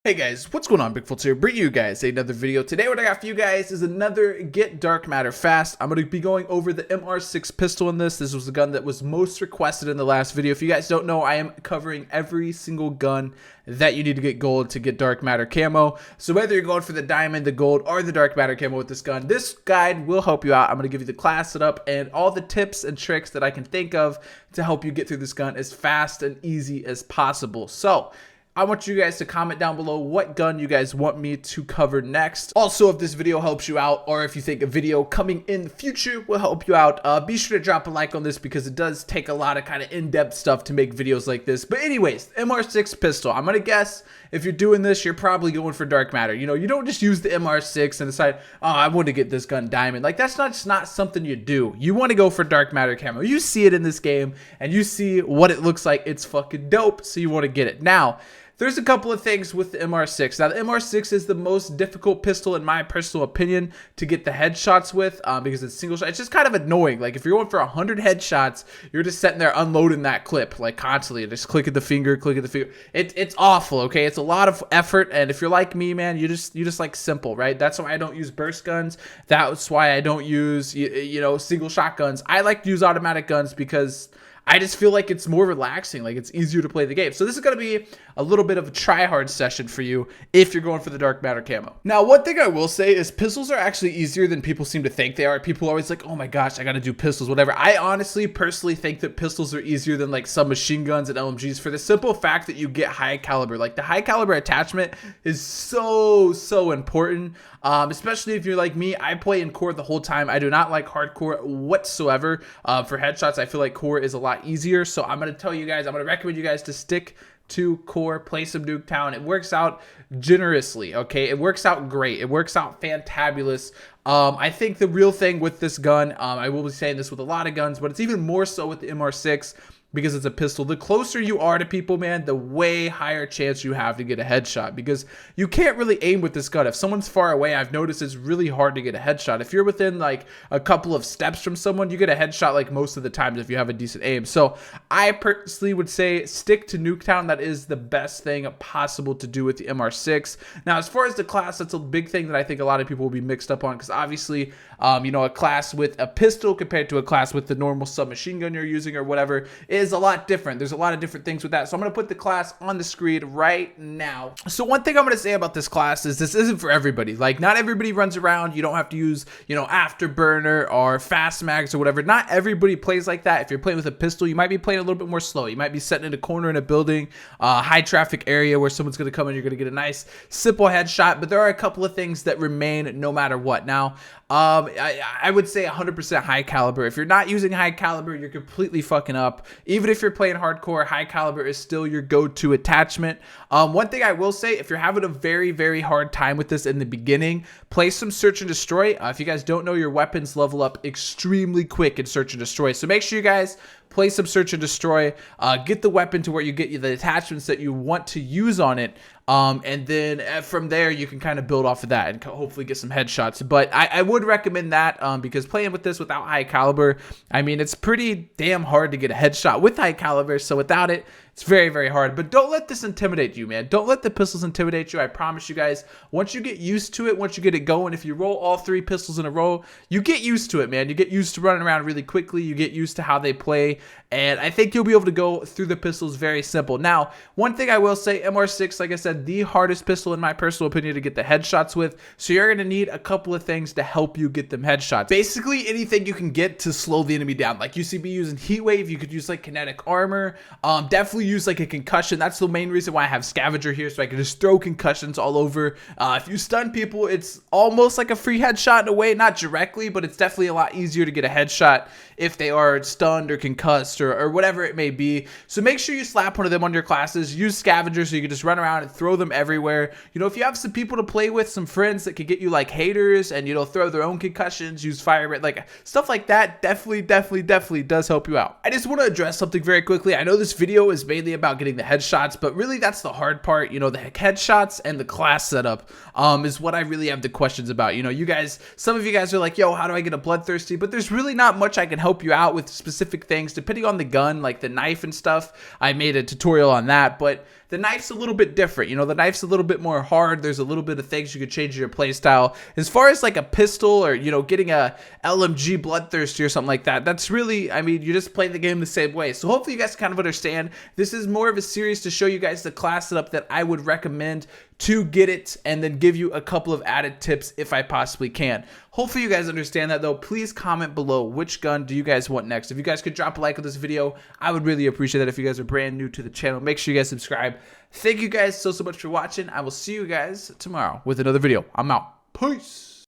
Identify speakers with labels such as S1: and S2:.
S1: Hey guys, what's going on? Bigfoltz here, bringing you guys another video. Today what I got for you guys is another Get Dark Matter Fast. I'm going to be going over the MR6 pistol in this. This was the gun that was most requested in the last video. If you guys don't know, I am covering every single gun that you need to get gold to get Dark Matter camo. So whether you're going for the diamond, the gold, or the Dark Matter camo with this gun, this guide will help you out. I'm going to give you the class setup and all the tips and tricks that I can think of to help you get through this gun as fast and easy as possible. So I want you guys to comment down below what gun you guys want me to cover next. Also, if this video helps you out, or if you think a video coming in the future will help you out, be sure to drop a like on this because it does take a lot of kind of in-depth stuff to make videos like this. But anyways, MR6 pistol. I'm gonna guess if you're doing this, you're probably going for Dark Matter. You know, you don't just use the MR6 and decide, oh, I want to get this gun diamond. Like, that's not something you do. You want to go for Dark Matter camo. You see it in this game, and you see what it looks like. It's fucking dope, so you want to get it. Now, there's a couple of things with the MR6. Now, the MR6 is the most difficult pistol, in my personal opinion, to get the headshots with because it's single shot. It's just kind of annoying. Like, if you're going for 100 headshots, you're just sitting there unloading that clip, like, constantly. Just clicking the finger, clicking the finger. It's awful, okay? It's a lot of effort, and if you're like me, man, you just like simple, right? That's why I don't use burst guns. That's why I don't use, you know, single shot guns. I like to use automatic guns because I just feel like it's more relaxing, like it's easier to play the game. So this is going to be a little bit of a try-hard session for you if you're going for the Dark Matter camo. Now, one thing I will say is pistols are actually easier than people seem to think they are. People are always like, oh my gosh, I got to do pistols, whatever. I honestly, personally think that pistols are easier than like some machine guns and LMGs for the simple fact that you get high caliber. Like the high caliber attachment is so important, especially if you're like me. I play in core the whole time. I do not like hardcore whatsoever. For headshots, I feel like core is a lot easier. So I'm going to tell you guys, I'm going to recommend you guys to stick to core, play some Nuketown. It works out generously, okay? It works out great. It works out fantabulous. I think the real thing with this gun, I will be saying this with a lot of guns, but it's even more so with the MR6 because it's a pistol. The closer you are to people, man, the way higher chance you have to get a headshot because you can't really aim with this gun. If someone's far away, I've noticed it's really hard to get a headshot. If you're within like a couple of steps from someone, you get a headshot like most of the times if you have a decent aim. So I personally would say stick to Nuketown. That is the best thing possible to do with the MR6. Now, as far as the class, that's a big thing that I think a lot of people will be mixed up on because obviously, you know, a class with a pistol compared to a class with the normal submachine gun you're using or whatever is a lot different. There's a lot of different things with that. So I'm going to put the class on the screen right now. So one thing I'm going to say about this class is this isn't for everybody. Like, not everybody runs around. You don't have to use, you know, afterburner or fast mags or whatever. Not everybody plays like that. If you're playing with a pistol, you might be playing a little bit more slow. You might be sitting in a corner in a building, high traffic area where someone's going to come and you're going to get a nice simple headshot. But there are a couple of things that remain no matter what. Now, I would say 100% high caliber. If you're not using high caliber, you're completely fucking up. Even if you're playing hardcore, high caliber is still your go-to attachment. One thing I will say, if you're having a very hard time with this in the beginning, play some search and destroy. If you guys don't know, your weapons level up extremely quick in search and destroy. So make sure you guys play some search and destroy, get the weapon to where you get the attachments that you want to use on it, and then from there you can kind of build off of that and hopefully get some headshots. But I would recommend that because playing with this without high caliber, I mean, it's pretty damn hard to get a headshot with high caliber, so without it, it's very hard. But don't let this intimidate you, man. Don't let the pistols intimidate you. I promise you guys, once you get used to it, once you get it going, if you roll all 3 pistols in a row, you get used to it, man. You get used to running around really quickly. You get used to how they play, and I think you'll be able to go through the pistols very simple. Now, one thing I will say, MR6, like I said, the hardest pistol in my personal opinion to get the headshots with, so you're going to need a couple of things to help you get them headshots. Basically, anything you can get to slow the enemy down. Like, you see me using heat wave, you could use like kinetic armor, definitely use like a concussion. That's the main reason why I have scavenger here, so I can just throw concussions all over. If you stun people, it's almost like a free headshot in a way, not directly, but it's definitely a lot easier to get a headshot if they are stunned or concussed or whatever it may be. So make sure you slap one of them on your classes. Use scavenger so you can just run around and throw them everywhere. You know, if you have some people to play with, some friends that could get you like haters and, you know, throw their own concussions, use fire rate, like stuff like that, definitely does help you out. I just want to address something very quickly. I know this video is mainly about getting the headshots, but really that's the hard part. You know, the headshots and the class setup is what I really have the questions about. You know, you guys, some of you guys are like, yo, how do I get a bloodthirsty? But there's really not much I can help you out with specific things depending on the gun, like the knife and stuff. I made a tutorial on that, but The knife's a little bit different. You know, the knife's a little bit more hard. There's a little bit of things you could change in your playstyle. As far as like a pistol or, you know, getting a LMG Bloodthirsty or something like that, that's really, I mean, you're just playing the game the same way. So hopefully you guys kind of understand. This is more of a series to show you guys the class setup that I would recommend to get it, and then give you a couple of added tips if I possibly can. Hopefully you guys understand that, though. Please comment below which gun do you guys want next. If you guys could drop a like on this video, I would really appreciate that. If you guys are brand new to the channel, make sure you guys subscribe. Thank you guys so much for watching. I will see you guys tomorrow with another video. I'm out. Peace.